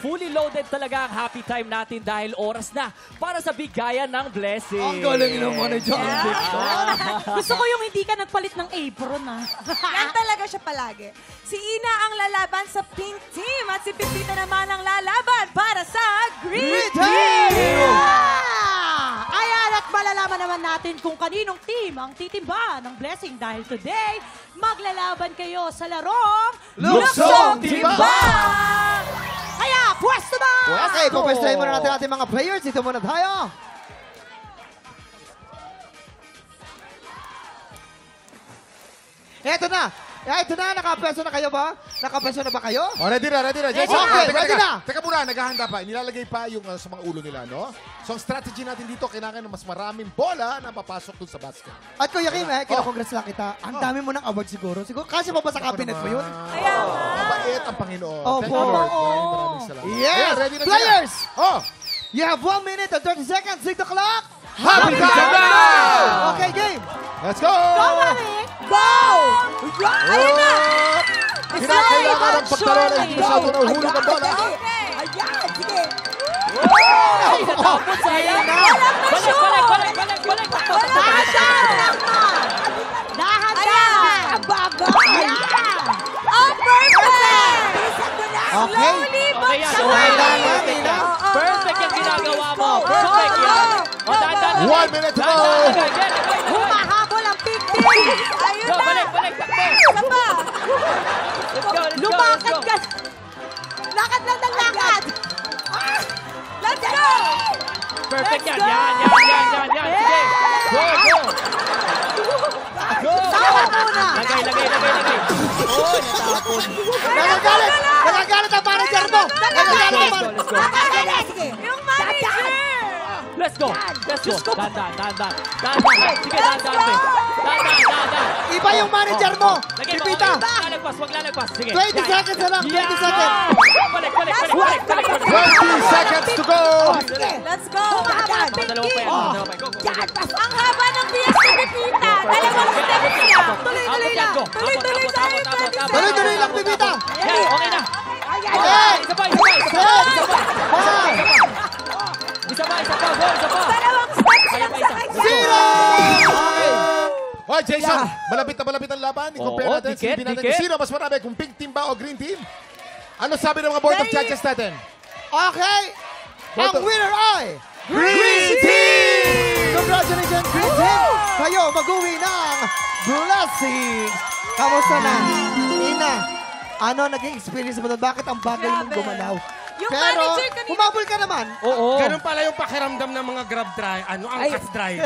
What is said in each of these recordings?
fully loaded talaga ang happy time natin dahil oras na para sa bigayan ng blessing. Ang galing naman ni John Victor. Gusto ko yung hindi ka nagpalit ng apron, ah. Yan talaga siya palagi. Si Ina ang lalaban sa pink team at si Pipita naman ang lalaban para sa green team. Ayan, at malalaman naman natin kung kaninong team ang titimba ng blessing dahil today, maglalaban kayo sa larong Luksong Timba! Kaya, pwesto ba? Okay, pupwestuhin muna natin ating mga players. Dito muna tayo. Eto na. Ito na, nakapwesto na kayo ba? Nakapwesto na ba kayo? Oh, ready na. Jason, Okay, ready na. Teka muna, naghahanda pa. Nilalagay pa yung sa mga ulo nila, no? So, ang strategy natin dito, kailangan ng mas maraming bola na papasok dun sa basket. At Kuya Kim, kinakongrats lang kita. Ang dami mo ng award siguro. Siguro, kasi pa ba sa cabinet mo yun? Kaya nga. Mabait ang Panginoon. Opo. Thank you, Lord. Maraming salamat. Yes! Ayan, ready na Players! sila. Oh! You have 1 minute and 30 seconds. 6 o'clock. Happy time now! Okay, game. Let's go! Go, Malik! Go! Ayun na! Kailangan ng pagtaroon ay masyado na hulog ang bola. Okay. Ayan, sige. Ay, natapos sa ayan na. Balik. Dahan-dahan! Ang bago. Oh, perfect! Okay. Slowly but Okay yan. surely. Perfect yung ginagawa mo. Perfect yan. O, dahan-dahan. 1 minute to go! Humahabol ang pink team! Ayun Go, na! balik. Isa pa! Lumakad ka! Lakad lang ng lakad! Let's go! Perfect yan. Let's go! Yan. Sige. Go. Tawa muna! Lagay. Oh, natapon. Nagagalit ang manager mo. Let's go. Sige. Yung manager! Let's go. Dahan-dahan. Sige, dahan-dahan. Iba yung manager mo. Lagay mo. Pipita. Wag lalagpas. Sige. 20 seconds na lang. 20 seconds. Balik. 20 seconds to go! Let's go! Dahan. Dalawa pa yan. Go. Ang haba ng biyak ni Pipita! Dalawang step siya! Tuloy-tuloy lang! Go. Tuloy-tuloy tayo! Tuloy-tuloy lang, Pipita. Yan, okay na. Okay. Isa pa. Go. Dalawang steps Kaya lang pa sa isa. kanya! Zero. Hoy, Jason, malapit na ang laban. I-compare Oo, natin. dikit. Silipin natin kung sino mas marami, kung pink team ba o green team. Ano sabi ng mga board of judges natin? Okay. Ang winner ay Green Team! Congratulations, Green Team! Kayo mag-uwi ng blessing. Kamusta na? Ina, ano naging experience mo doon? Bakit ang bagal mong Grabe. gumalaw? Yung Pero, manager kanina... humabol ka naman. Oo. Ganun pala yung pakiramdam ng mga grab drive, angkas drive.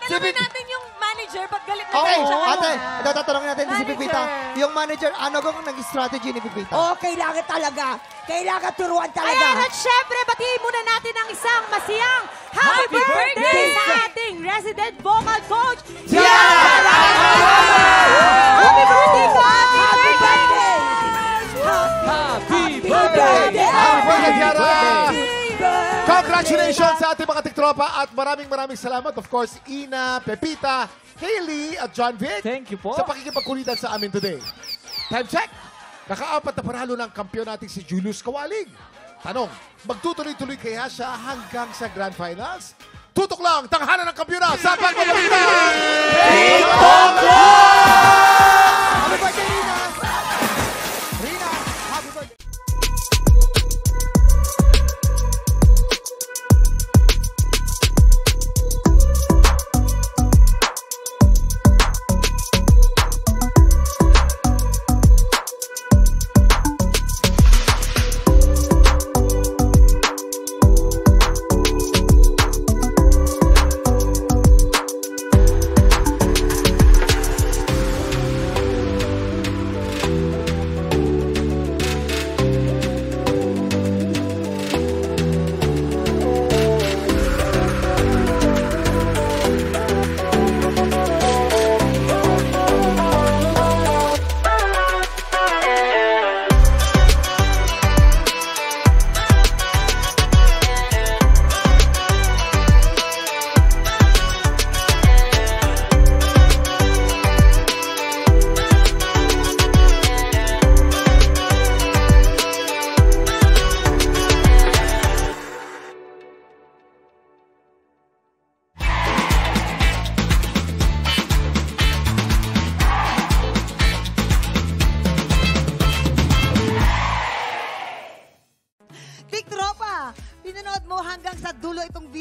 Tinanong natin yung manager, ba't galit na Okay, siya? ate, ito tatanungin natin si Manager. Pipita. Yung manager, ano kung nag-strategy ni Pipita? Oh, kailangan talaga. Kailangan turuan talaga. Ayan, at syempre, batiin muna natin ang isang masiyang happy birthday sa ating resident vocal coach, Tiara! Happy birthday, Happy Happy birthday! Happy Happy birthday! birthday, Tiara! Congratulations sa ating mga tiktropa at maraming salamat. Of course, Ina, Pepita, Hailey at John Vic. Thank you po. Sa pakikipagkulitan sa amin today. Time check. Nakaapat na panalo ng kampiyon natin si Julius Kawalig. Tanong, magtutuloy-tuloy kaya siya hanggang sa Grand Finals? Tutok lang, tanghalan ng kampiyon sa pagpapalitan! Happy birthday, Rina! Rina, happy birthday!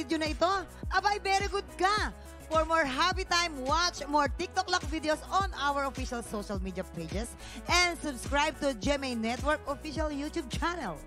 video na ito? Abay, very good ka! For more happy time, watch more TikTok Lock videos on our official social media pages and subscribe to GMA Network official YouTube channel.